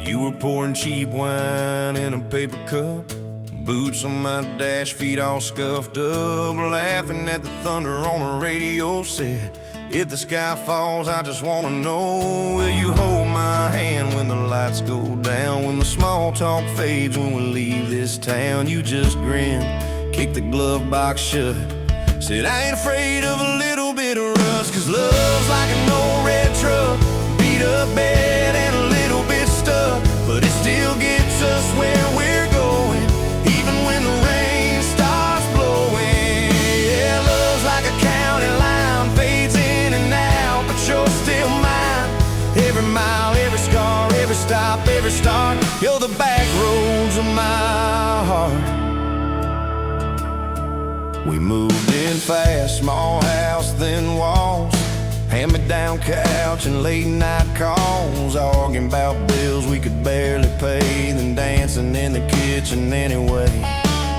You were pouring cheap wine in a paper cup, boots on my dash, feet all scuffed up, laughing at the thunder on the radio. Said, if the sky falls, I just wanna know, will you hold my hand when the lights go down, when the small talk fades, when we leave this town? You just grinned, kicked the glove box shut, said, I ain't afraid of a little bit of rust, 'cause love's like an old red truck, beat up bed and a little bit stuck, but it still gets us where we're going, even when the rain starts blowing. Yeah, love's like a county line, fades in and out, but you're still mine. Every mile, every scar, every stop, every start, you're the back roads of my heart. We moved in fast, small house, thin walls, hand-me-down couch and late-night calls, arguing about bills we could barely pay, then dancing in the kitchen anyway.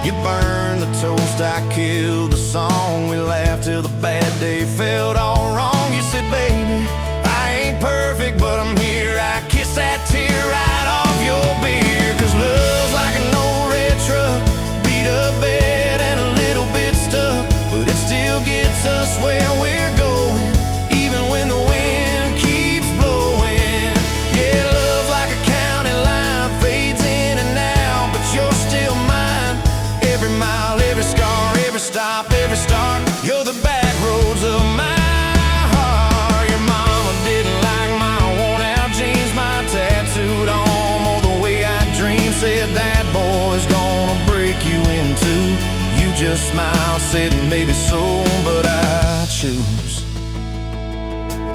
You burned the toast, I killed the song, we laughed till the bad day felt all wrong. You said, baby, I ain't perfect, but I'm here. I kissed that tear right off your beer, 'cause love's like an old red truck, beat up bed and a little bit stuck, but it still gets us where we're going, even when the wind keeps blowing. Yeah, love's like a county line, fades in and out, but you're still mine. Every mile, every scar, every stop, every start, you're the back roads of my heart. Your mama didn't like my worn-out jeans, my tattooed arm, or the way I dream. Said that boy's gonna break you in two. You just smiled, said maybe so, but I choose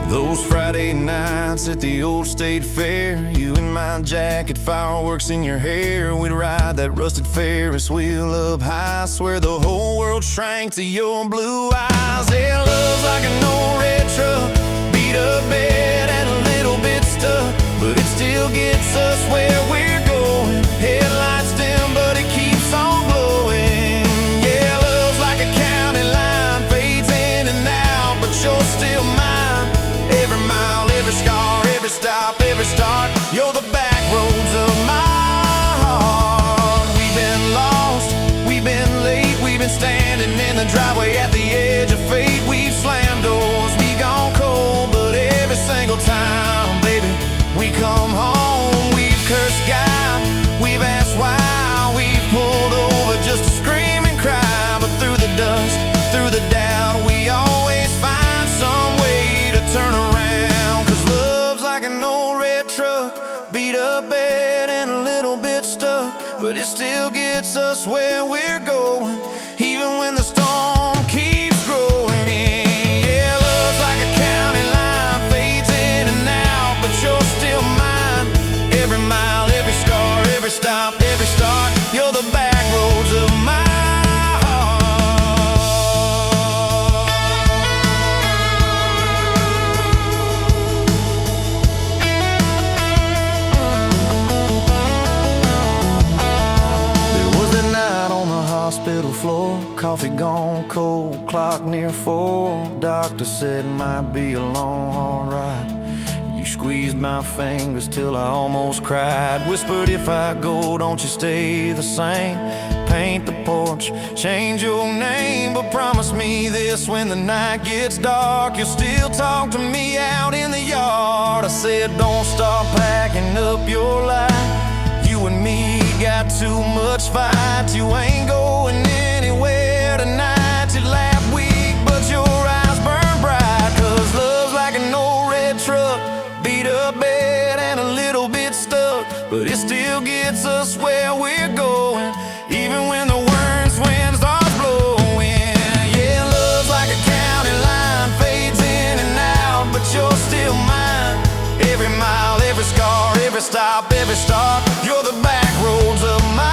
those Friday nights at the old state fair. You in my jacket, fireworks in your hair. We'd ride that rusted Ferris wheel up high, swear the whole world shrank to your blue eyes. Yeah, love's like an old red truck, beat up bed and a little bit stuck, but it still gets us where we're going. Headlights dim, but it keeps on glowing. Yeah, love's like a county line, fades in and out, but you're still mine. Every mile, every scar, every stop, every start, you're the back roads of my heart. We've been lost, we've been late, we've been standing in the driveway at the edge of fate. We've slammed doors, we gone cold, but every single time, baby, we come home. We've cursed God, we've asked why, we've pulled over just to scream and cry, but through the dust, through the doubt, we always find some way to turn around. 'Cause love's like an old red truck, beat up bed and a little bit stuck, but it still gets us where we're going, even when the storm keeps growing. Yeah, love's like a county line, fades in and out, but you're still mine. Every mile, every scar, every stop, every start, you're the back roads of my hospital floor, coffee gone cold, clock near 4. Doctor said might be a long, hard ride. You squeezed my fingers till I almost cried. Whispered, if I go, don't you stay the same. Paint the porch, change your name, but promise me this, when the night gets dark, you'll still talk to me out in the yard. I said, don't start packing up your life. You and me got too much fight. You ain't going anywhere tonight. You laugh weak, but your eyes burn bright. 'Cause love's like an old red truck, beat up bed and a little bit stuck, but it still gets us where we're going, even when the worst wind starts blowing. Yeah, love's like a county line, fades in and out, but you're still mine. Every mile, every scar, every stop, every start, you're the back roads of my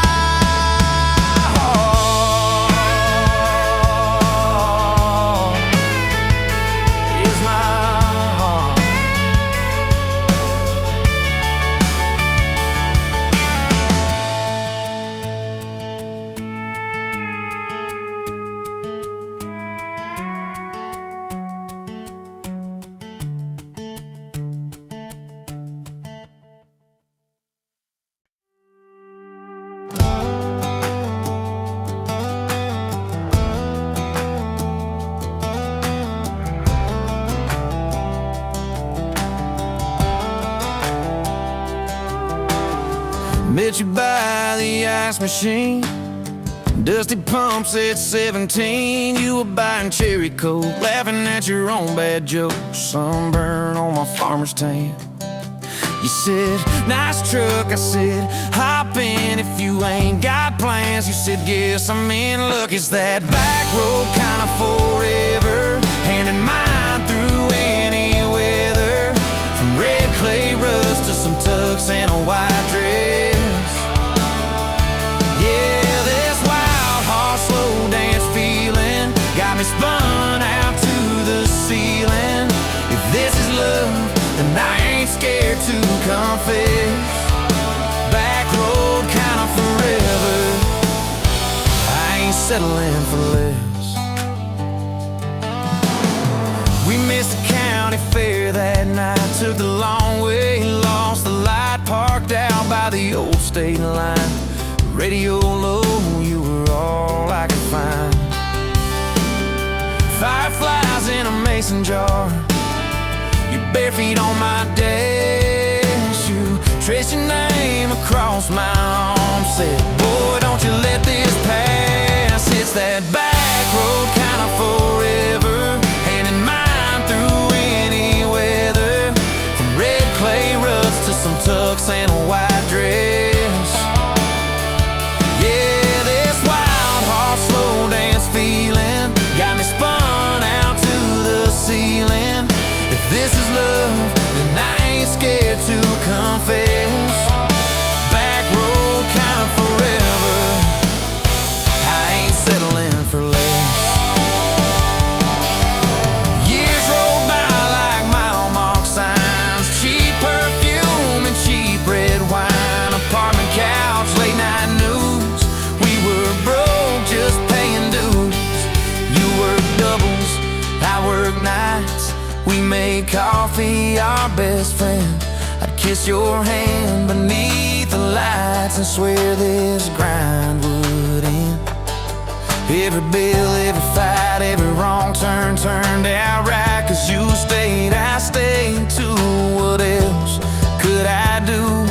Met you by the ice machine, dusty pumps at 17. You were buying cherry coke, laughing at your own bad jokes. Sunburn on my farmer's tan. You said, nice truck. I said, hop in if you ain't got plans. You said, guess I'm in luck. It's that back road kind of forever, hand in mine through any weather. From red clay rust to some tucks and a white dress. Yeah, this wild horse slow dance feeling got me spun out to the ceiling. If this is love, then I ain't scared to confess. Back road kind of forever, I ain't settling for less. We missed the county fair that night, took the long way, lost the light, parked out by the old state line. Radio low, you were all I could find. Fireflies in a mason jar, your bare feet on my dash. You traced your name across my arm, said, boy, don't you let this pass. It's that back road kind of forever, hand in mine through any weather. From red clay rust to some tucks and a white dress. Yeah, this wild horse slow dance feeling got me spun out to the ceiling. If this is love, then I ain't scared to confess. Back road kind of forever, I ain't settling for less. Years roll by like mile mark signs, cheap perfume and cheap red wine, apartment couch, late night news. We were broke, just paying dues. You worked doubles, I worked nights. We made coffee our best friend. I'd kiss your hand beneath the lights and swear this grind would end. Every bill, every fight, every wrong turn turned out right. 'Cause you stayed, I stayed too. What else could I do?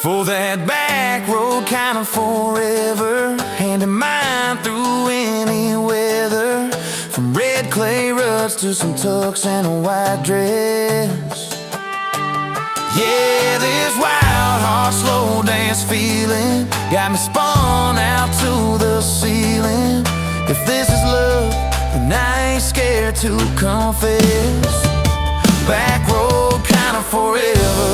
For that back road kind of forever, hand in mine through any weather. From red clay ruts to some tucks and a white dress. Yeah, this wild horse slow dance feeling got me spun out to the ceiling. If this is love, then I ain't scared to confess. Back road kind of forever,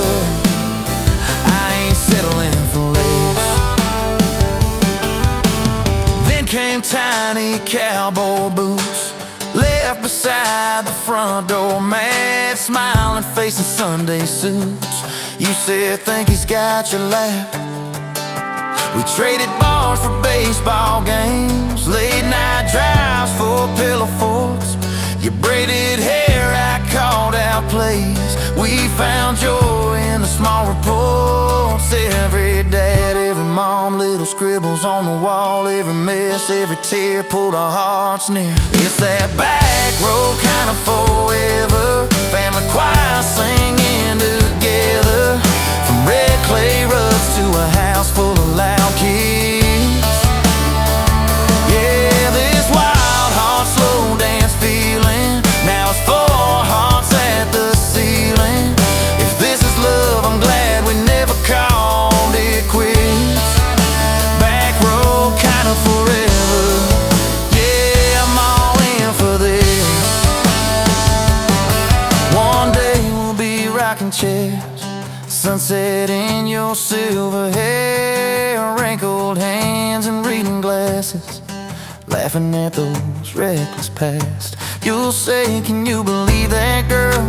I ain't settling for less. Then came tiny cowboy boots, left beside the front door, mad smiling face in Sunday suits. You said, think he's got your laugh. We traded bars for baseball games, late night drives for pillow forts. Your braided hair, I called out plays. We found joy in the small reports. Every dad, every mom, little scribbles on the wall. Every mess, every tear pulled our hearts near. It's that back road kind of forever, family choir singing together. From red clay ruts to a house full of loud kids. Yeah, this wild heart slow dance feeling, now it's 4 hearts at the ceiling. If this is love, I'm glad we never called it quits. Back road kind of forever, yeah, I'm all in for this. One day we'll be rocking chairs, sunset in your silver hair, wrinkled hands and reading glasses, laughing at those reckless past. You'll say, can you believe that girl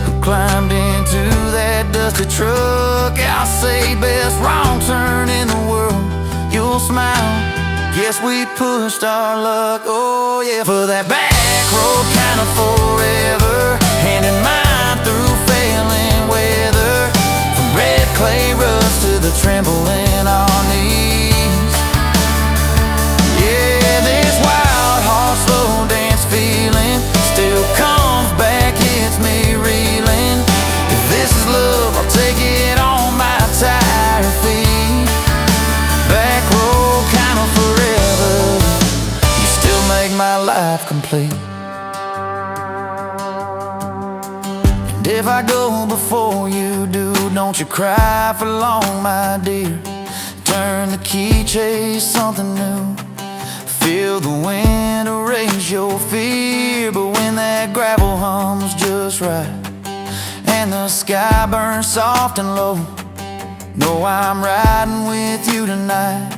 who climbed into that dusty truck? I'll say, best wrong turn in the world. You'll smile, guess we pushed our luck. Oh yeah, for that back road kind of forever, hand in mine through failing weather. From red clay rust to the tremble in our knees. Yeah, this wild horse slow dance feeling still comes back, hits me reeling. If this is I go before you do. Don't you cry for long, my dear. Turn the key, chase something new. Feel the wind erase your fear. But when that gravel hums just right and the sky burns soft and low, know I'm riding with you tonight.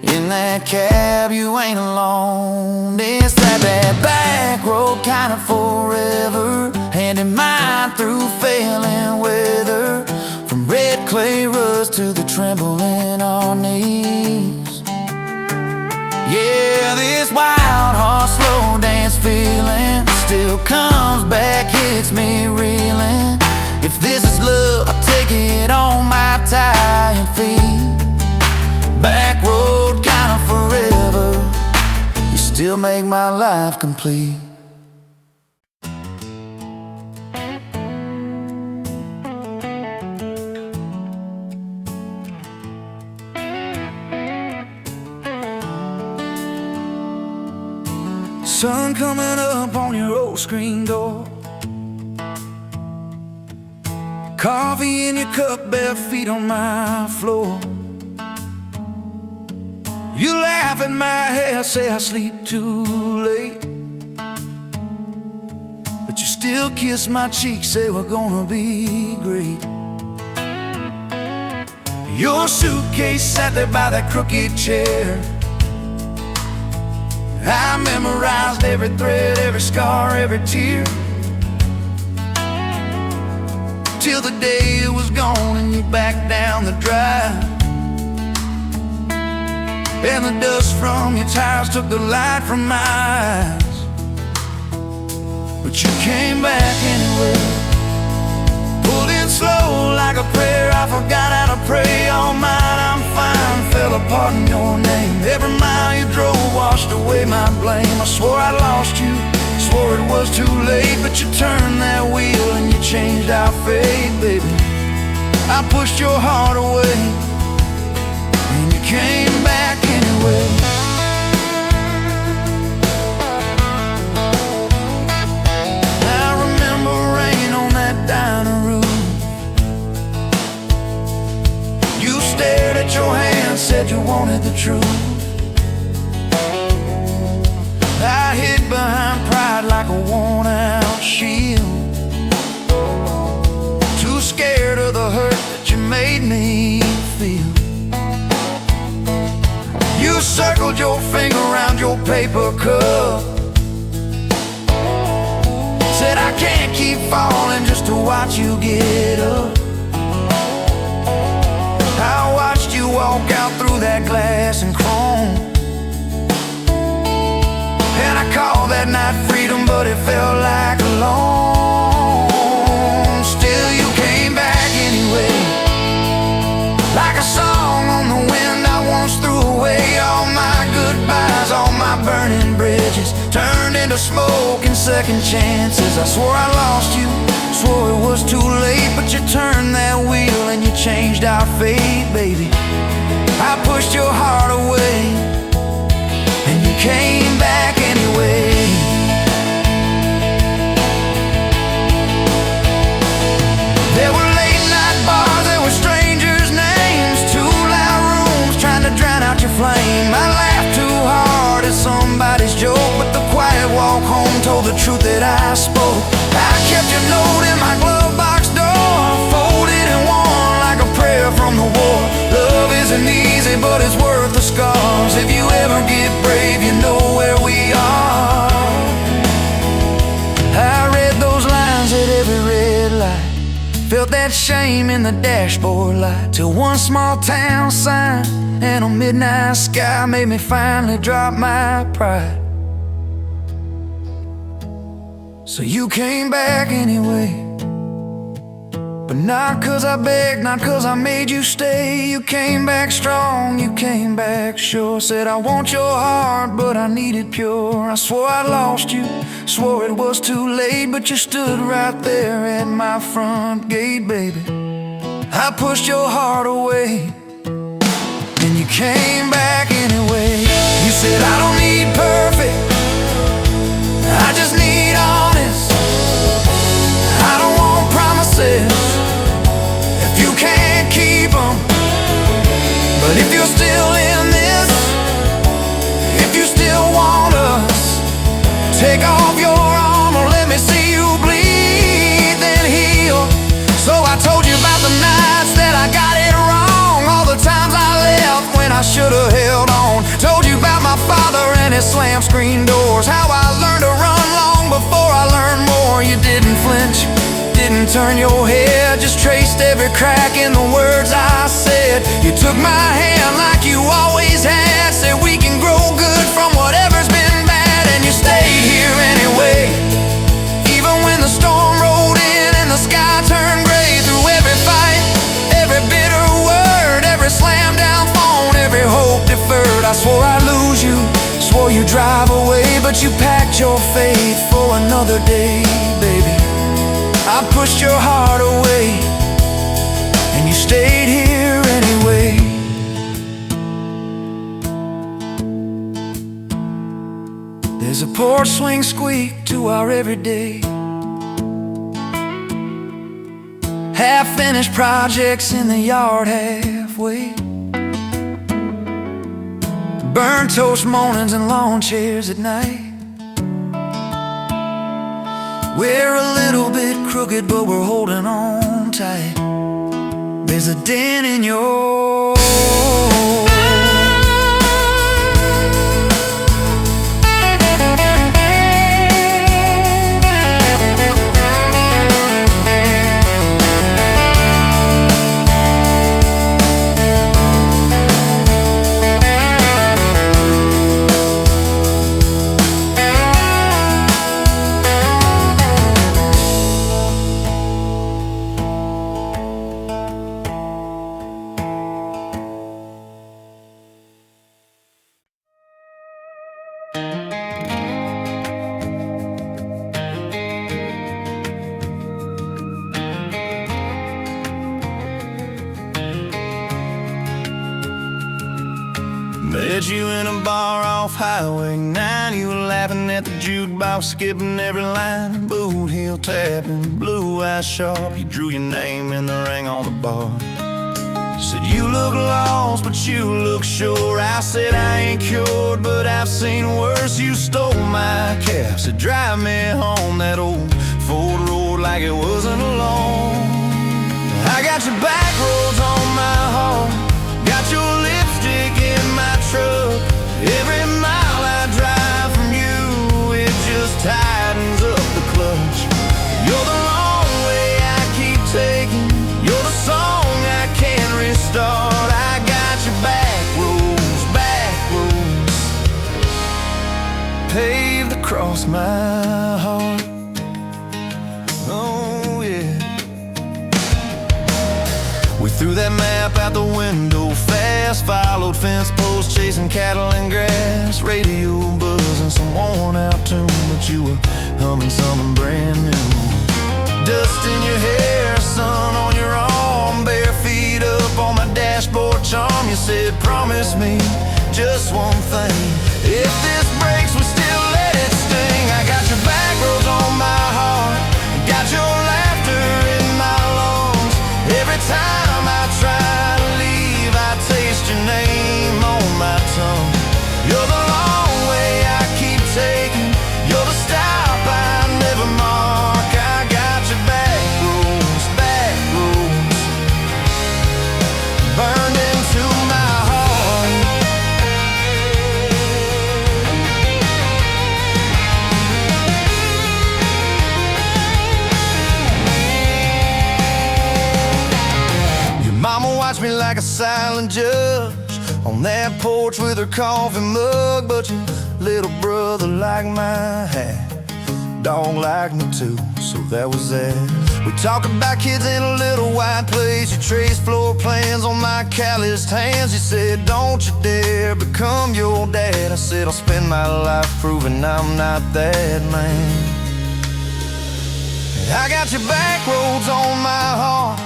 In that cab you ain't alone. It's that back road kind of forever, hand in mind through failing weather. From red clay rust to the tremble in our knees. Yeah, this wild horse slow dance feeling still comes back, hits me reeling. If this is love, I'll take it on my tired feet. Back road kind of forever, you still make my life complete. Sun coming up on your old screen door, coffee in your cup, bare feet on my floor. You laugh at my hair, say I sleep too late, but you still kiss my cheek, say we're gonna be great. Your suitcase sat there by that crooked chair. I memorized every thread, every scar, every tear, till the day it was gone and you backed down the drive. And the dust from your tires took the light from my eyes. But you came back anyway, pulled in slow like a prayer. I forgot how to pray. All mine, I'm fine, fell apart in your name. Every mile you drove washed away my blame. I swore I lost you, swore it was too late. But you turned that wheel and you changed our fate, baby. I pushed your heart away and you came back anyway. I remember rain on that dining room. You stared at your hand, said you wanted the truth. I hid behind pride like a worn-out shield, too scared of the hurt that you made me feel. You circled your finger around your paper cup, said I can't keep falling just to watch you get up. I watched you walk out through that glass and chrome, and I called that night freedom, but it felt like alone. Still you came back anyway, like a song on the wind I once threw away. All my goodbyes, all my burning bridges turned into smoke and second chances. I swore I lost you, swore it was too late. But you turned that wheel and you changed our fate, baby. I pushed your heart away and you came back anyway. There were late night bars, there were strangers' names, too loud rooms trying to drown out your flame. I laughed too hard at somebody's joke, but the quiet walk home told the truth that I spoke. I kept your note in my glove box door, folded and worn like a prayer from the war. Love isn't easy, but it's worth the scars. If you ever get brave, you know where we are. I read those lines at every red light, felt that shame in the dashboard light, till one small town sign and a midnight sky made me finally drop my pride. So you came back anyway, but not 'cause I begged, not 'cause I made you stay. You came back strong, you came back sure. Said I want your heart, but I need it pure. I swore I lost you, swore it was too late, but you stood right there at my front gate, baby. I pushed your heart away and you came back anyway. You said I don't need perfect, I just need honest. I don't want promises, But if you're still in this, if you still want us, take off your armor, let me see you bleed, then heal. So I told you about the nights that I got it wrong, all the times I left when I should've held on. Told you about my father and his slam screen doors, how I learned to run long before I learned more. You didn't flinch, didn't turn your head, just traced every crack in the words I said. You took my hand like you always had, said we can grow good from whatever's been bad, and you stayed here anyway. Even when the storm rolled in and the sky turned gray, through every fight, every bitter word, every slam down phone, every hope deferred, I swore I'd lose you, swore you'd drive away, but you packed your faith for another day, baby. I pushed your heart away, and you stayed here anyway. There's a porch swing squeak to our everyday, half-finished projects in the yard halfway, burnt toast mornings and lawn chairs at night. We're a little bit crooked, but we're holding on tight. There's a dent in your met you in a bar off Highway 9. You were laughing at the jukebox, skipping every line, boot heel tapping, blue eyes sharp. You drew your name in the ring on the bar. You said you look lost, but you look sure. I said I ain't cured, but I've seen worse. You stole my cab, said drive me home. That old Ford road like it wasn't alone. I got your back roads on my heart, got your lipstick in my truck. Every mile I drive from you, it just tightens up the clutch. You're the long way I keep taking, you're the song I can't restart. I got your back roads paved across my heart. Oh yeah. We threw that map out the window fast, followed fence posts, chasing cattle and grass, radio buzzing some worn out tune, but you were humming something brand new. Dust in your hair, sun on your arm, bare feet up on my dashboard charm. You said promise me just one thing, if this breaks we still let it sting. I got your back roads on my heart, got your laughter in my lungs. Every time I try to leave, I taste your name on my tongue. You're the long way I keep taking, you're the stop I never mark. I got your back roads burned into my heart. Your mama watched me like a silent judge on that porch with her coffee mug, but your little brother liked my hat, dog liked me too, so that was that. We talk about kids in a little white place, you traced floor plans on my calloused hands. You said don't you dare become your dad. I said I'll spend my life proving I'm not that man. I got your back roads on my heart,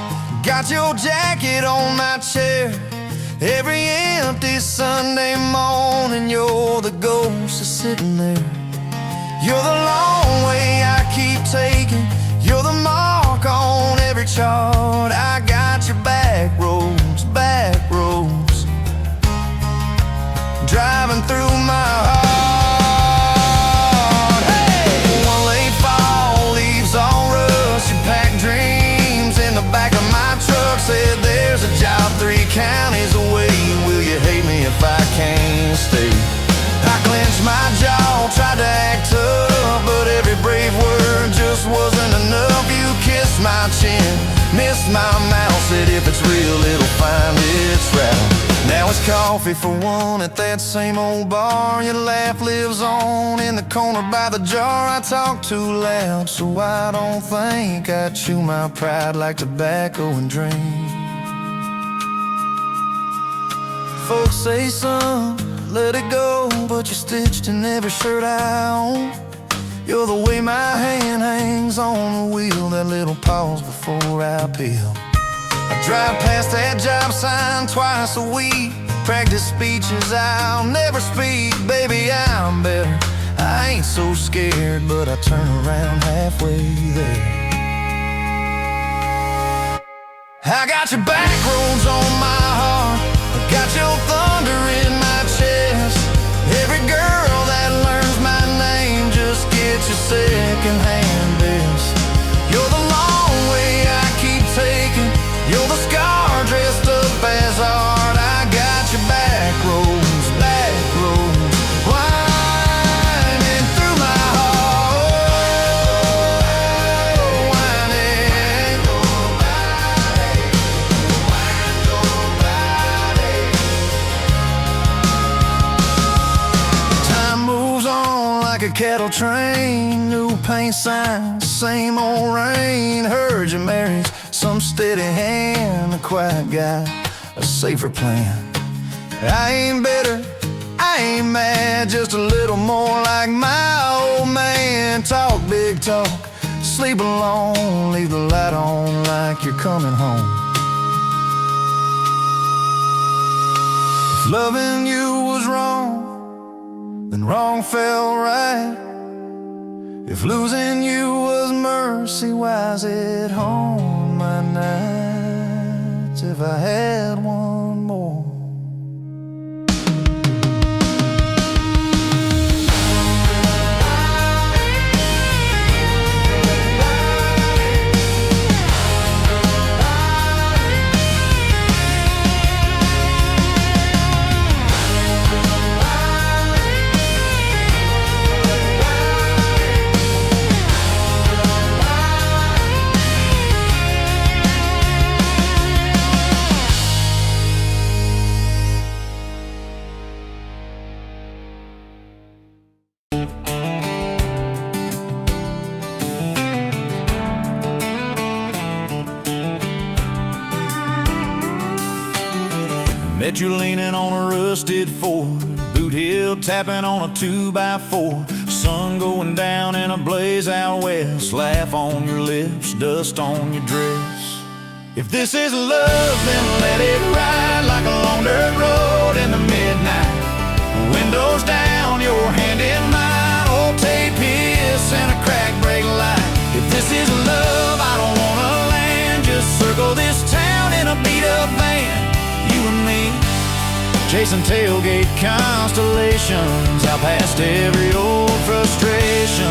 got your jacket on my chair. Every empty Sunday morning, you're the ghost that's sitting there. You're the long way I keep taking, you're the mark on every chart. I got your back roads said there's a job 3 counties away. Will you hate me if I can't stay? I clenched my jaw, tried to act tough, but every brave word just wasn't enough. You kissed my chin, missed my mouth, said if it's real it'll find its route. Now it's coffee for one at that same old bar. Your laugh lives on in the corner by the jar. I talk too loud, so I don't think I chew my pride like tobacco and drink. Folks say, son, let it go, but you're stitched in every shirt I own. You're the way my hand hangs on the wheel, that little pause before I peel. I drive past that job sign twice a week, practice speeches I'll never speak. Baby, I'm better, I ain't so scared, but I turn around halfway there. I got your back roads on my heart, I got your thunder in my chest. Every girl that learns my name just gets your second-hand best. You're the long way I keep taking, you're the scar dressed up as art. I got your back roads, winding through my heart, winding. Time moves on like a cattle train, new paint signs, same old rain. Heard you married some steady hand, a quiet guy, a safer plan. I ain't bitter, I ain't mad, just a little more like my old man. Talk big talk, sleep alone, leave the light on like you're coming home. If loving you was wrong, then wrong felt right. If losing you was mercy, why's it haunt my nights? If I had one more. Met you leaning on a rusted Ford, boot heel tapping on a 2x4. Sun going down in a blaze out west, laugh on your lips, dust on your dress. If this is love, then let it ride like a long dirt road in the midnight. Windows down, your hand in mine, old tape hiss and a crack brake light. If this is love, I don't wanna land, just circle this town in a beat-up van. You and me, chasing tailgate constellations, out past every old frustration.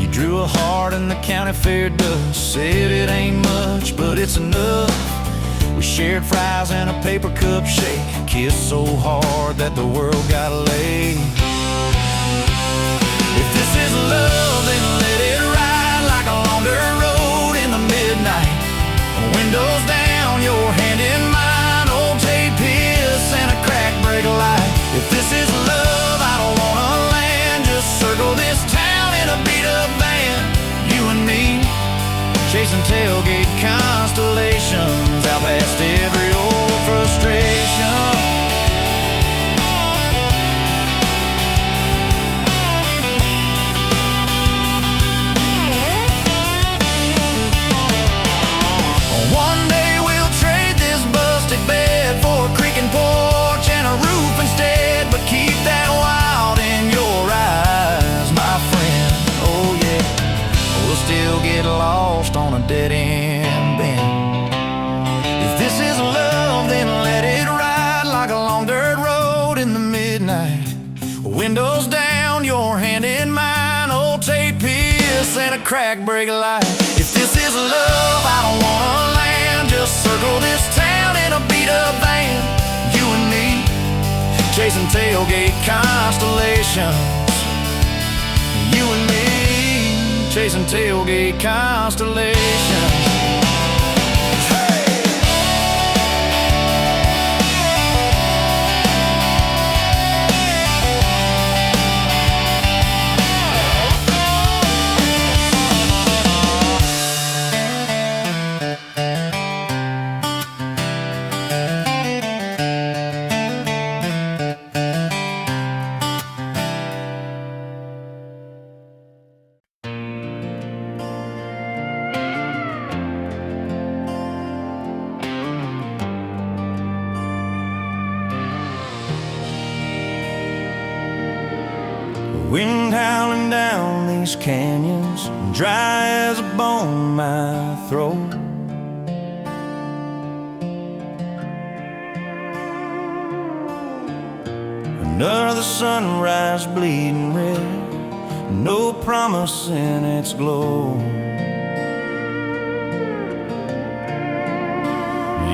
You drew a heart in the county fair dust, said it ain't much, but it's enough. We shared fries and a paper cup shake, kissed so hard that the world got laid. If this is love, then let it ride like a long dirt road in the midnight. Windows down, your hand in mine, old tape hiss and a crack brake light. If this is love, I don't wanna land, just circle this town in a beat-up van. You and me, chasing tailgate constellations, out past every old frustration. Lost on a dead-end bend. If this is love, then let it ride like a long dirt road in the midnight. Windows down, your hand in mine, old tape hiss piss and a crack brake light. If this is love, I don't wanna land. Just circle this town in a beat-up van. You and me, chasing tailgate constellations. You and me, chasing tailgate constellations. Wind howling down these canyons, dry as a bone in my throat. Another sunrise bleeding red, no promise in its glow.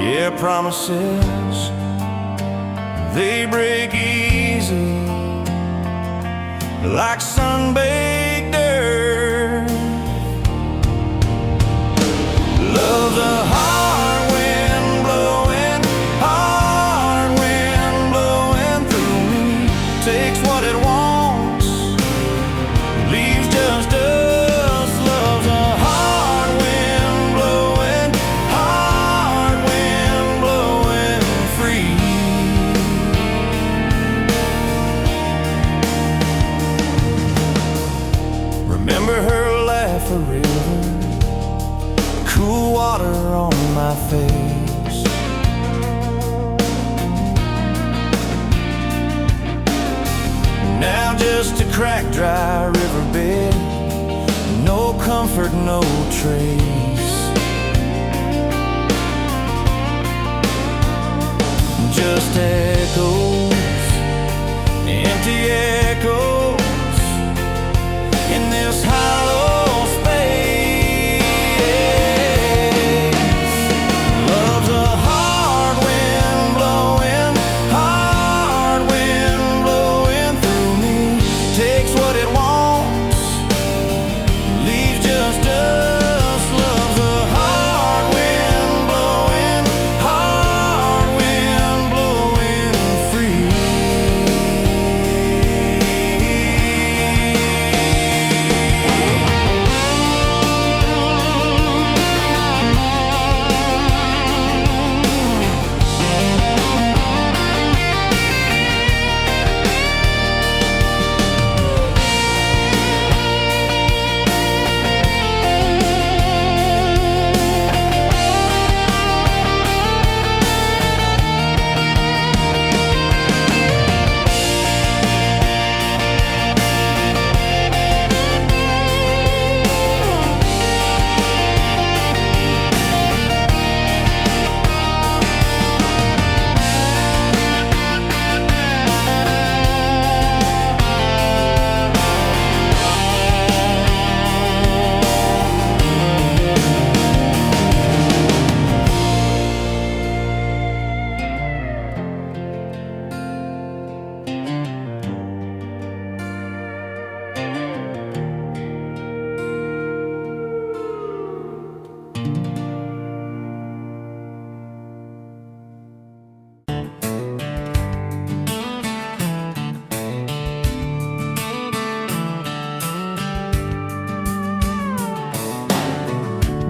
Yeah, promises, they break easy like sun-baked earth. Love's a hard wind blowing, hard wind blowing through me. Takes what it wants, leaves just us. Love's a hard wind blowing, hard wind blowing free. Remember her laugh, a river, cool water on my face. Now just a cracked, dry riverbed, no comfort, no trace. Just echoes, empty echoes in this hollow space. Love's a hard wind blowing, hard wind blowing through me. Takes what it wants, leaves just us. Love's a hard wind blowing, hard wind blowing free.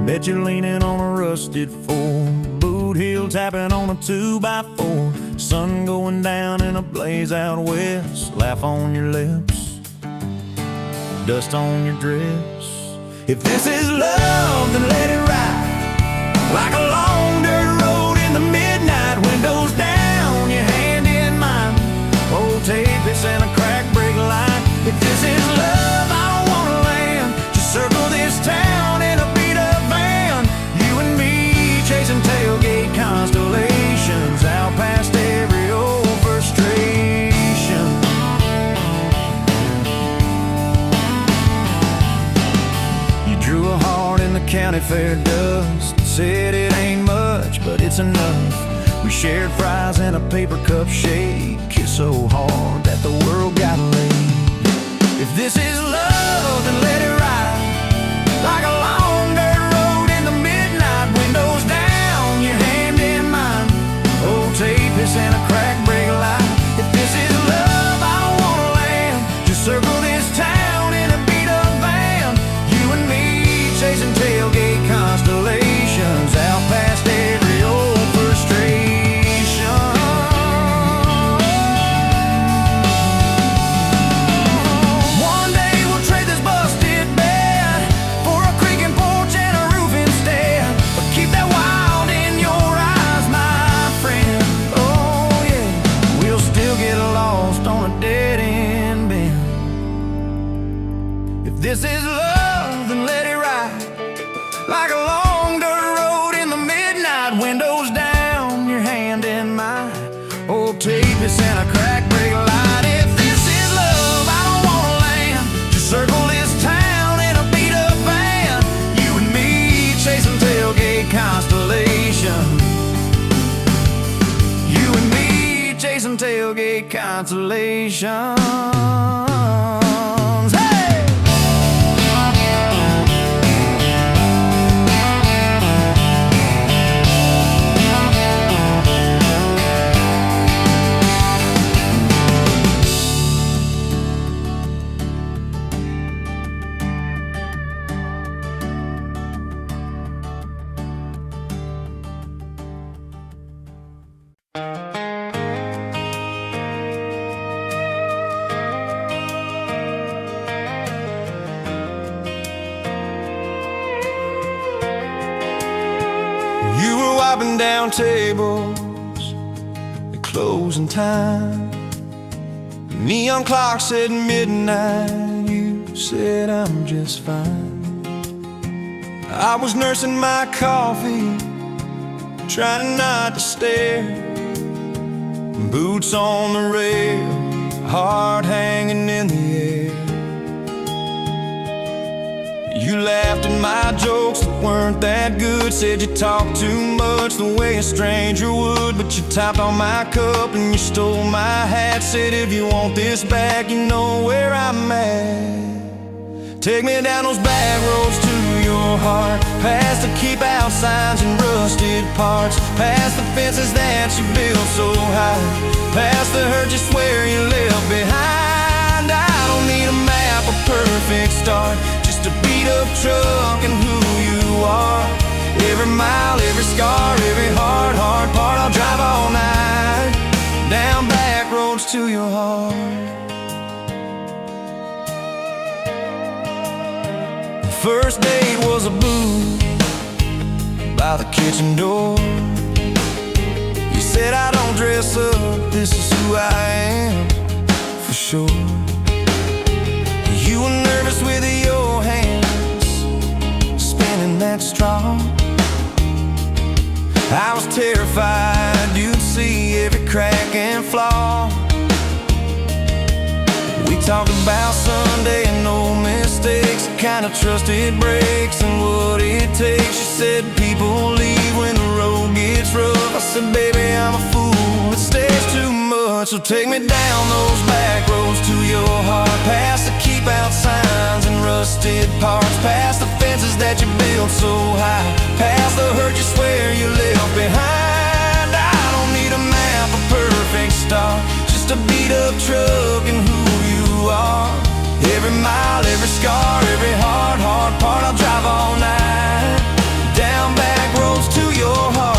Bet you're leaning on a rusted Ford, boot heel tapping on a 2x4. Sun going down in a blaze out west, laugh on your lips, dust on your dress. If this is love, then let it ride like a long dirt road in the midnight. Windows down, your hand in mine, old tape, it's in a crack brake light. If this is love, I don't wanna land. Just circle this town in a beat-up van. You and me, chasing tailgate constellations, out past every old frustration. county fair dust. Said it ain't much, but it's enough. We shared fries and a paper cup shake. Kissed so hard that the world got laid. If this is love, then let it ride like a long dirt road in the midnight. Windows down, your hand in mine. Old tapeis and a crack brake light. If this is love, I don't wanna land. Just circle this town in a beat-up van. You and me chasing tailgate constellations out past every old frustration. One day we'll trade this busted bed for a creaking porch and a roof instead. But keep that wild in your eyes, my friend. Oh yeah, we'll still get lost on a dead-end bend. If this is love, then let it ride like a long dirt road in the midnight. Windows down, your hand in mine. Old tapeis and a crack brake light. If this is love, I don't wanna land. Just circle this town in a beat-up van. You and me chasing tailgate constellation. You and me chasing tailgate constellations. You were wiping down tables at closing time. Neon clock said midnight. You said I'm just fine. I was nursing my coffee, trying not to stare. Boots on the rail, heart hanging in the air. You laughed at my jokes that weren't that good. Said you talked too much the way a stranger would. But you tapped on my cup and you stole my hat. Said if you want this back, you know where I'm at. Take me down those back roads to your heart, past the keep out signs and rusted parts, past the fences that you built so high, past the hurt you swear you left behind. I don't need a map, a perfect start, just a beat-up truck and who you are. Every mile, every scar, every hard part, I'll drive all night down back roads to your heart. First date was a booth by the kitchen door. You said I don't dress up, this is who I am, for sure. You were nervous with your hands spinning that straw. I was terrified you'd see every crack and flaw. We talked about Sunday and no mistakes, the kind of trust it breaks and what it takes. You said people leave when the road gets rough. I said, baby, I'm a fool, it stays too much. So take me down those back roads to your heart, past the keep out signs and rusted parts, past the fences that you built so high, past the hurt you swear you left behind. I don't need a map, a perfect start, just a beat-up truck and who you are. Every mile, every scar, every hard part, I'll drive all night down back roads to your heart.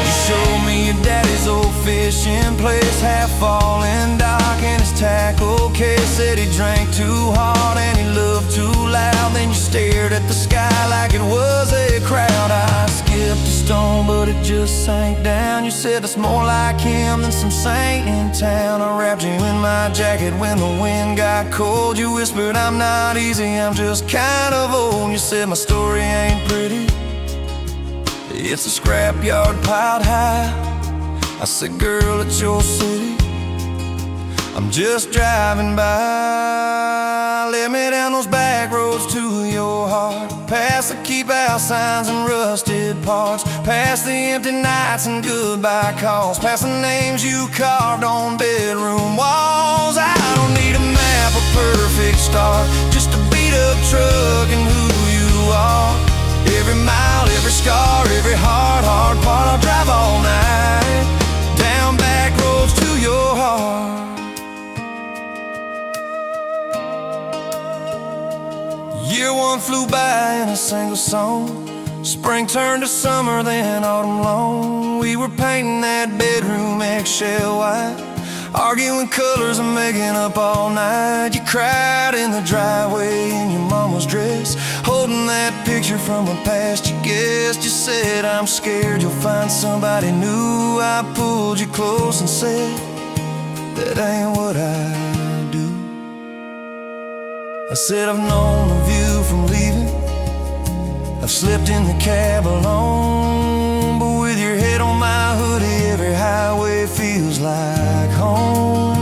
You showed me your daddy's old fishing place, half fallen dock and his tackle case. Said he drank too hard and he loved too loud. Then you stared at the sky like it was a crowd. I skipped a stone but it just sank down. You said it's more like him than some saint in town. I wrapped you in my jacket when the wind got cold. You whispered I'm not easy, I'm just kind of old. You said my story ain't pretty, It's a scrapyard piled high. I said, girl, it's your city, I'm just driving by. Let me down those back roads to your heart, past the keep out signs and rusted parts, past the empty nights and goodbye calls, past the names you carved on bedroom walls. I don't need a map, a perfect start, just a beat up truck and who you are. Every mile, every scar, every hard part, I'll drive all night, down back roads to your heart. Year one flew by in a single song. Spring turned to summer, then autumn long. We were painting that bedroom eggshell white, arguing colors and making up all night. You cried in the driveway in your mama's dress, holding that picture from a past you guessed. You said, I'm scared you'll find somebody new. I pulled you close and said, that ain't what I do. I said, I've known the view from leaving, I've slept in the cab alone, but with your head on my hoodie, every highway feels like home.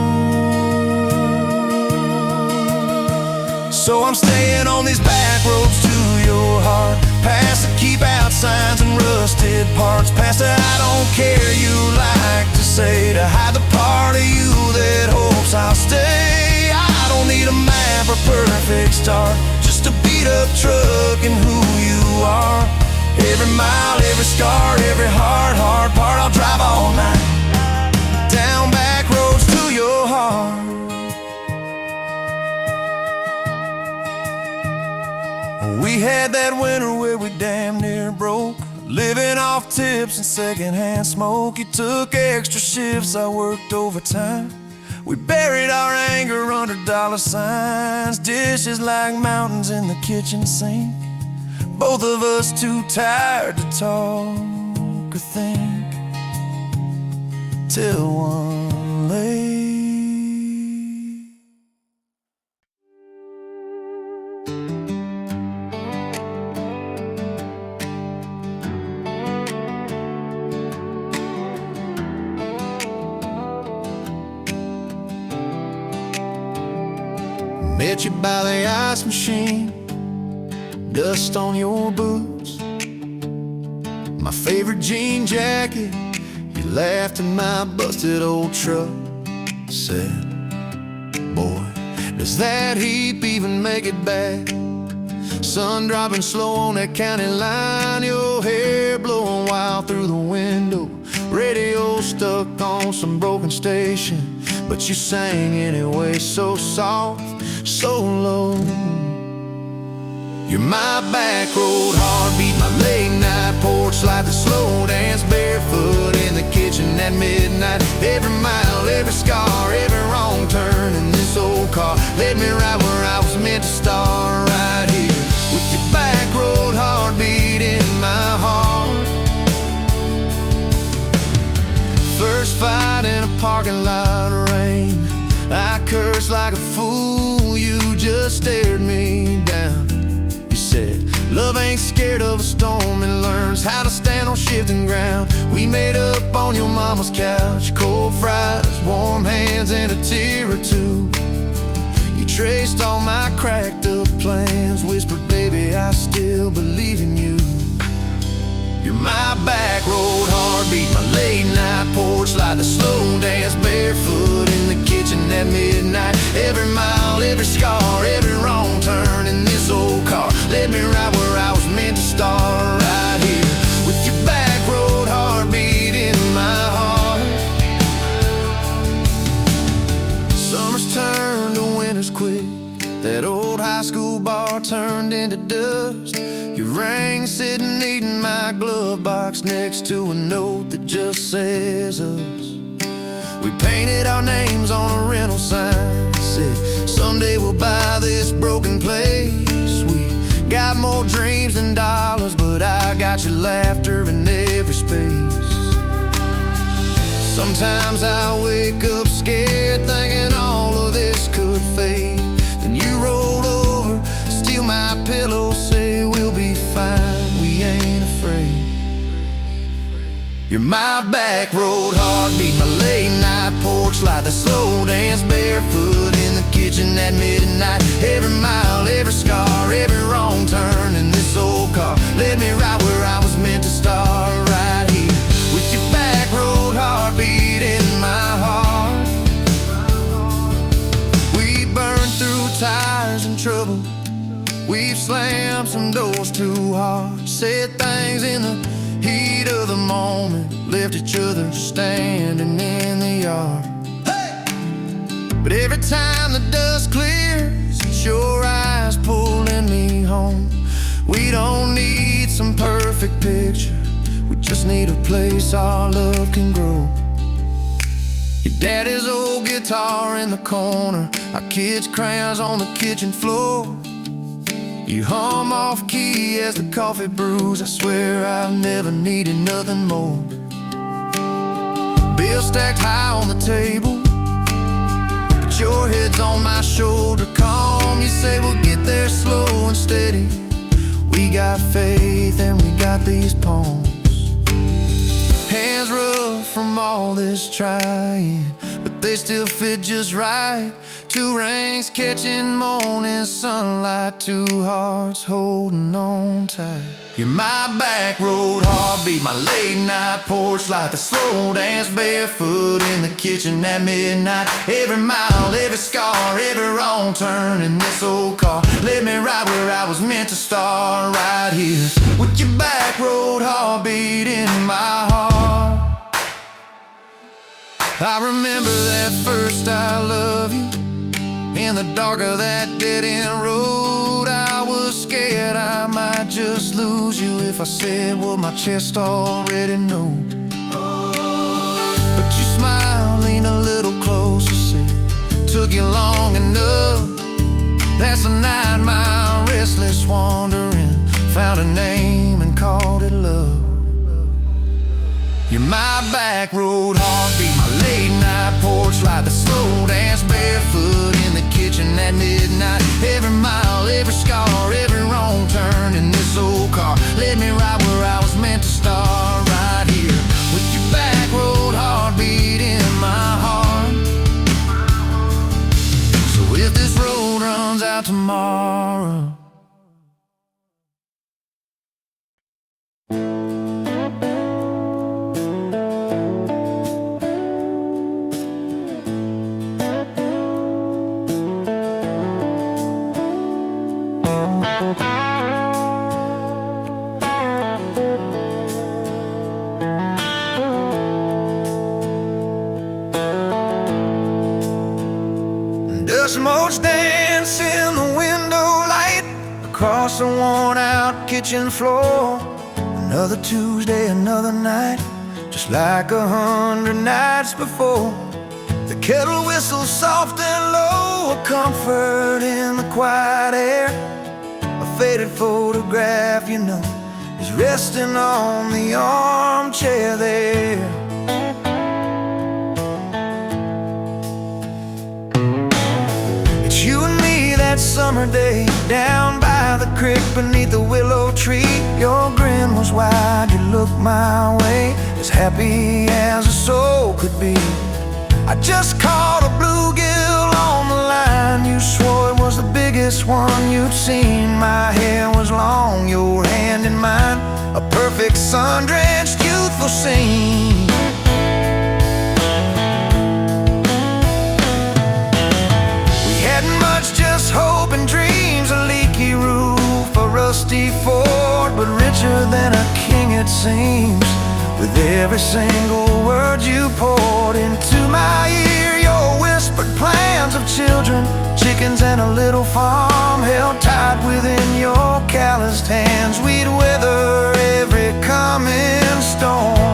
So I'm staying on these back roads to your heart, past the keep out signs and rusted parts, past the I don't care you like to say, to hide the part of you that hopes I'll stay. I don't need a map or perfect start, just a beat up truck and who you are. Every mile, every scar, every hard part, I'll drive all night, down back roads to your heart. We had that winter where we damn near broke, living off tips and secondhand smoke. You took extra shifts, I worked overtime. We buried our anger under dollar signs, dishes like mountains in the kitchen sink, both of us too tired to talk or think, till one late. Met you by the ice machine, dust on your boots, my favorite jean jacket. You laughed at my busted old truck, said, boy, does that heap even make it back? Sun dropping slow on that county line, your hair blowing wild through the window, radio stuck on some broken station, but you sang anyway, so soft, so low. You're my back road heartbeat, my late night porch light, the slow dance barefoot in the kitchen at midnight. Every mile, every scar, every wrong turn in this old car led me right where I was meant to start, right here with your back road heartbeat in my heart. First fight in a parking lot of rain, I cursed like a fool, you just stared me down. You said, love ain't scared of a storm and learns how to stand on shifting ground. We made up on your mama's couch, cold fries, warm hands, and a tear or two. You traced all my cracked up plans, whispered, baby, I still believe in you. You're my back road heartbeat, my late night porch light, the slow dance barefoot in the kitchen at midnight. Every mile, every scar, every wrong turn in this old car led me right where I was meant to start, right here with your back road heartbeat in my heart. Summers turned to winters quick, that old high school bar turned into dust. Your ring sitting neat in my glove box next to a note that just says us. We painted our names on a rental sign, said someday we'll buy this broken place. We got more dreams than dollars, but I got your laughter in every space. Sometimes I wake up scared, thinking all of this could fade. Then you roll over, steal my pillow, say we'll be fine, we ain't afraid. You're my back road heartbeat, my late night porch light, the slow dance barefoot in the kitchen at midnight. Every mile, every scar, every wrong turn in this old car led me right where I was meant to start, right here with your back road heartbeat in my heart. We burned through tires and trouble, we've slammed some doors too hard, said things in the heat of the moment, left each other standing in the yard. Hey! But every time the dust clears, it's your eyes pulling me home. We don't need some perfect picture, we just need a place our love can grow. Your daddy's old guitar in the corner, our kids' crayons on the kitchen floor. You hum off key as the coffee brews, I swear I've never needed nothing more. Bills stacked high on the table, but your head's on my shoulder, calm. You say we'll get there slow and steady. We got faith and we got these palms. Hands rough from all this trying, but they still fit just right. Two rings catching morning sunlight, two hearts holding on tight. You're my back road heartbeat, my late night porch light, the slow dance barefoot in the kitchen at midnight. Every mile, every scar, every wrong turn in this old car led me right where I was meant to start, right here with your back road heartbeat in my heart. I remember that first I love you in the dark of that dead-end road. I was scared I might just lose you if I said what my chest already knows. But you smiled, leaned a little closer, said, took you long enough. That's a 9-mile restless wandering, found a name and called it love. You're my back road heartbeat, my late night porch light, the slow dance barefoot in the kitchen at midnight. Every mile, every scar, every wrong turn in this old car led me right where I was meant to start, right here with your back road heartbeat in my heart. So if this road runs out tomorrow, Smoke's dance in the window light across the worn-out kitchen floor. Another Tuesday, another night, just like 100 nights before. The kettle whistles soft and low, a comfort in the quiet air. A faded photograph, you know, is resting on the armchair there. That summer day down by the creek beneath the willow tree, your grin was wide, you looked my way, as happy as a soul could be. I just caught a bluegill on the line, you swore it was the biggest one you'd seen. My hair was long, your hand in mine, a perfect sun-drenched youthful scene. Just hope and dreams, a leaky roof, a rusty fort, but richer than a king it seems. With every single word you poured into my ear, your whispered plans of children, chickens and a little farm held tight within your calloused hands. We'd weather every coming storm.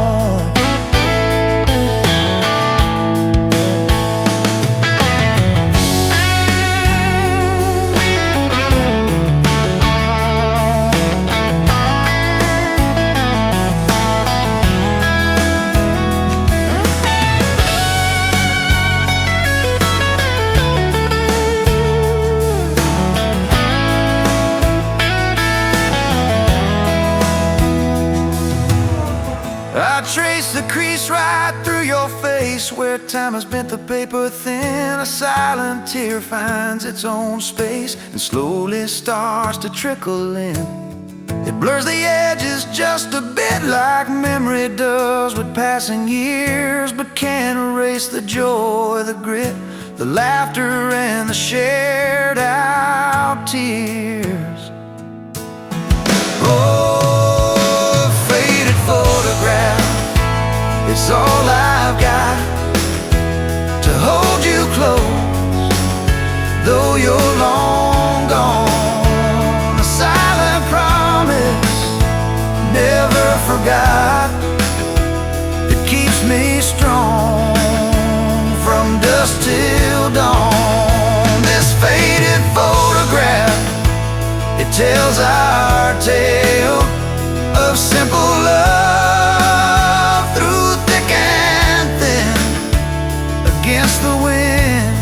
I trace the crease right through your face, where time has bent the paper thin. A silent tear finds its own space and slowly starts to trickle in. It blurs the edges just a bit, like memory does with passing years, but can't erase the joy, the grit, the laughter, and the shared out tears. Oh, faded photograph, it's all I've got to hold you close, though you're long gone. A silent promise, never forgot, it keeps me strong from dusk till dawn. This faded photograph, it tells our tale of simple love through thick and thin, against the wind,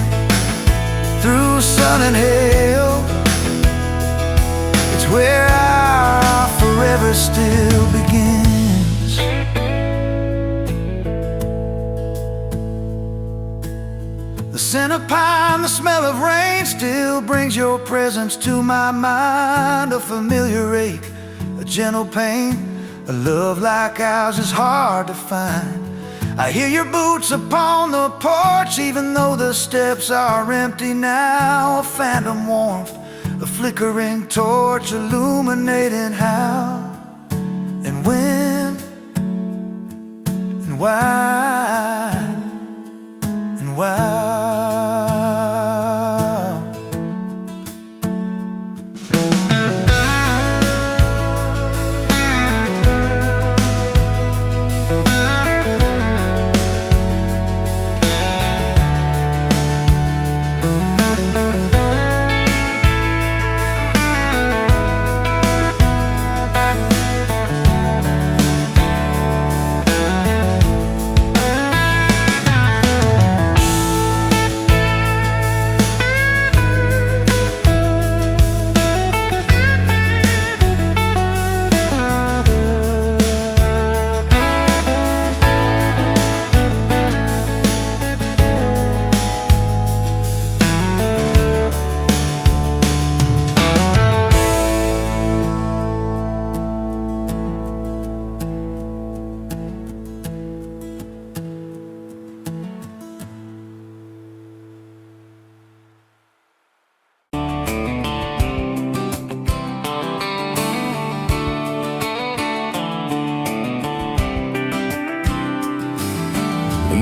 through sun and hail. It's where our forever still begins. The scent of pine, the smell of rain, still brings your presence to my mind. A familiar ache, a gentle pain, a love like ours is hard to find. I hear your boots upon the porch, even though the steps are empty now. A phantom warmth, a flickering torch, illuminating how and when and why and why.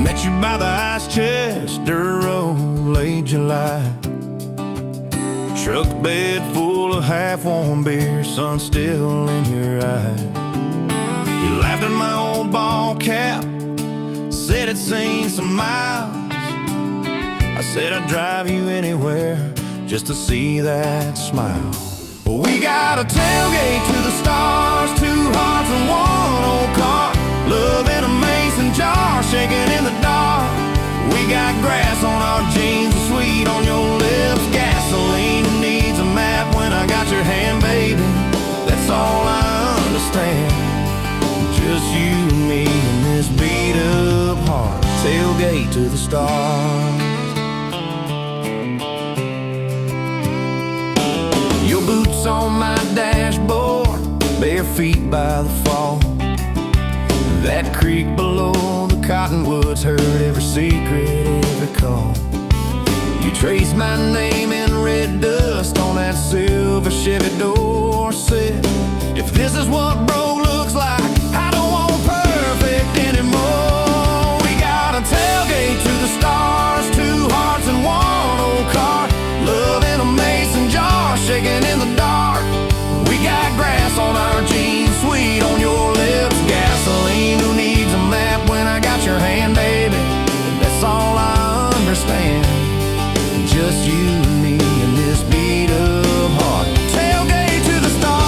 Met you by the ice chest, dirt road, late July. Truck bed full of half-warm beer, sun still in your eye. You laughed at my old ball cap, said it's seen some miles. I said I'd drive you anywhere just to see that smile. We got a tailgate to the stars, 2 hearts and 1 old car. Love in a mason jar, shaking in the dark. We got grass on our jeans, sweet on your lips, gasoline who needs a map when I got your hand, baby. That's all I understand. Just you and me and this beat up heart, tailgate to the stars. Your boots on my dashboard, bare feet by the fall. That creek below the cottonwoods heard every secret, every call. You traced my name in red dust on that silver Chevy Dorset. If this is what bro looks like, I don't want perfect anymore. We got a tailgate to the stars, 2 hearts and 1 old car. Love in a mason jar, shaking in the dark. We got grass on our jeans, sweet on your lips, gasoline who needs a map when I got your hand, baby. That's all I understand. Just you and me and this beat up heart, tailgate to the stars.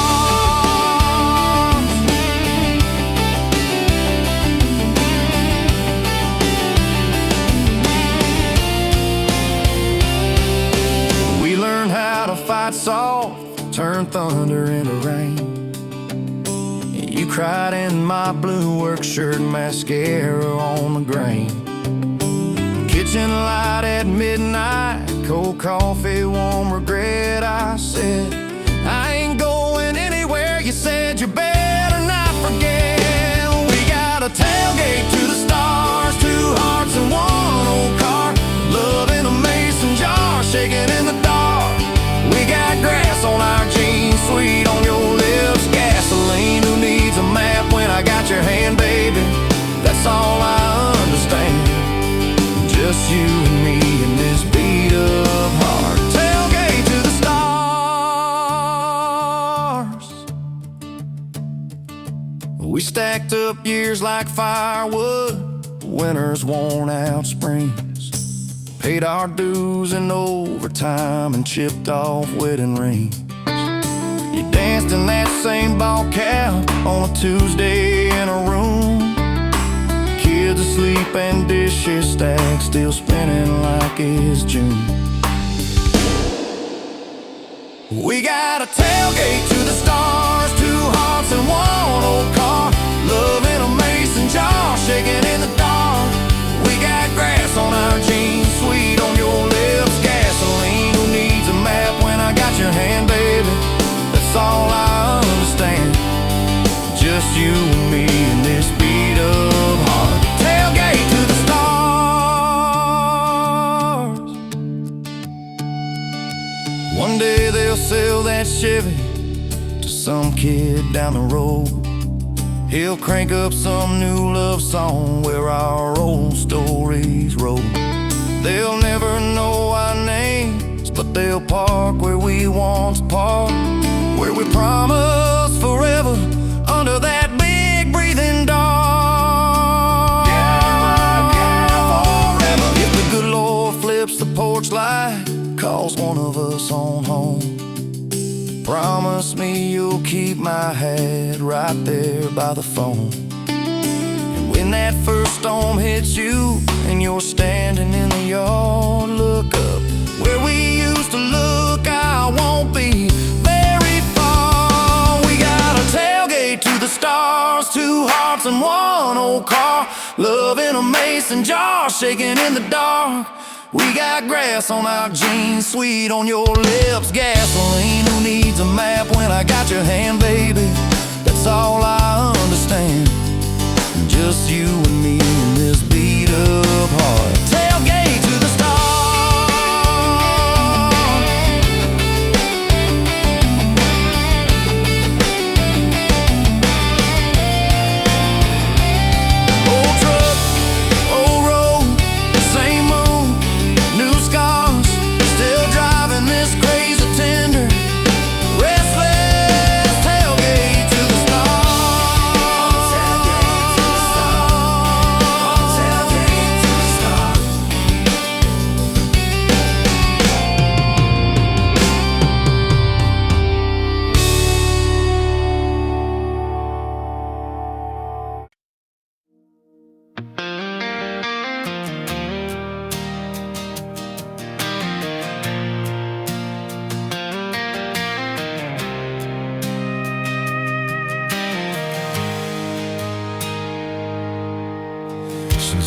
We learned how to fight soft, turn thunder into rain. You you cried in my blue work shirt, mascara on the grain. Kitchen light at midnight, cold coffee, warm regret. I said, I ain't going anywhere. You said you better not forget. We got a tailgate to the stars, 2 hearts and 1 old car. Love in a mason jar, shaking in the dark. We got grass on our jeans, sweet on your lips, gasoline. Who needs a map when I got your hand, baby? That's all I understand. Just you and me in this beat up heart. Tailgate to the stars. We stacked up years like firewood, winters worn out springs. Paid our dues in overtime and chipped off wedding rings. You danced in that same ball cap on a Tuesday in a room. Kids asleep and dishes stacked, still spinning like it's June. We got a tailgate to the stars, 2 hearts and 1 old car. Love in a mason jar, shaking in the dark. We got grass on our jeans, sweet on your lips, gasoline. Who needs a map when I got your hand, baby? That's all I understand. Just you and me in this beat up heart. Tailgate to the stars. One day they'll sell that Chevy to some kid down the road. He'll crank up some new love song where our old stories roll. They'll never know our names, but they'll park where we once parked, where we promised forever under that big breathing dog. Yeah, forever. If the good Lord flips the porch light, calls one of us on home, promise me you'll keep my hat right there by the phone. And when that first storm hits you and you're standing in the yard, look up where we used to look. I won't be very far. We got a tailgate to the stars, 2 hearts and 1 old car. Love in a mason jar, shaking in the dark. We got grass on our jeans, sweet on your lips, gasoline. Who needs a map when I got your hand, baby? That's all I understand. Just you and me in this beat up heart. Tailgate to the stars. Old truck, old road, same moon, new scars, still driving this crazy tender, restless. Tailgate to the stars. Tailgate to the stars.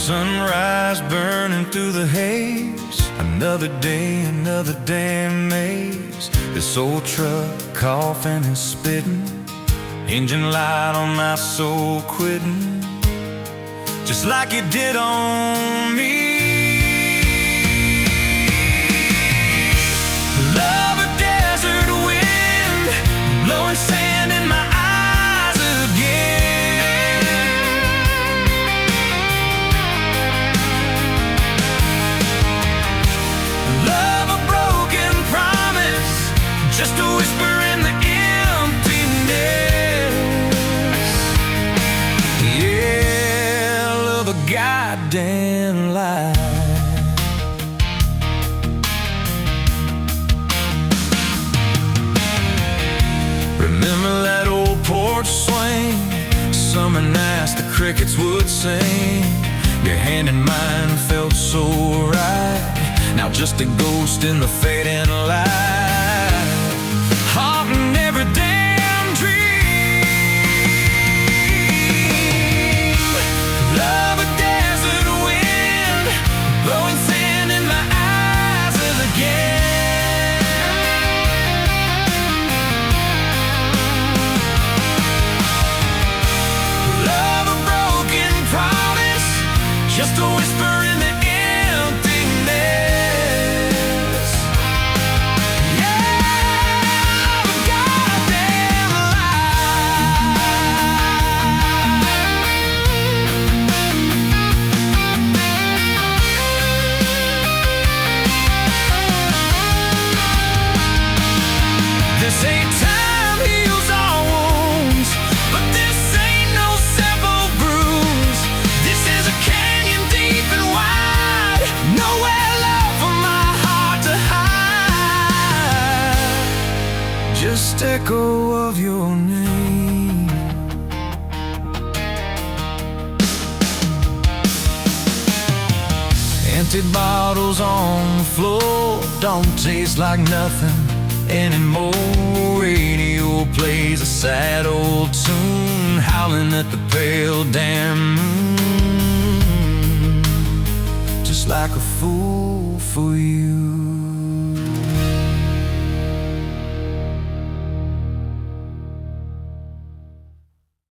Sunrise burning through the haze, another day, another damn maze. This old truck coughing and spitting, engine light on my soul quitting, just like it did on me. Love a desert wind, blowing sand in my eyes again. Love a broken promise, just a whisper in the emptiness. Yeah, love a goddamn lie. Remember that old porch swing, summer nights the crickets would sing. Your hand in mine felt so right, now just a ghost in the fading light, haunting every damn dream. echo of your name. Empty bottles on the floor don't taste like nothing anymore. Radio plays a sad old tune, howling at the pale damn moon, just like a fool for you.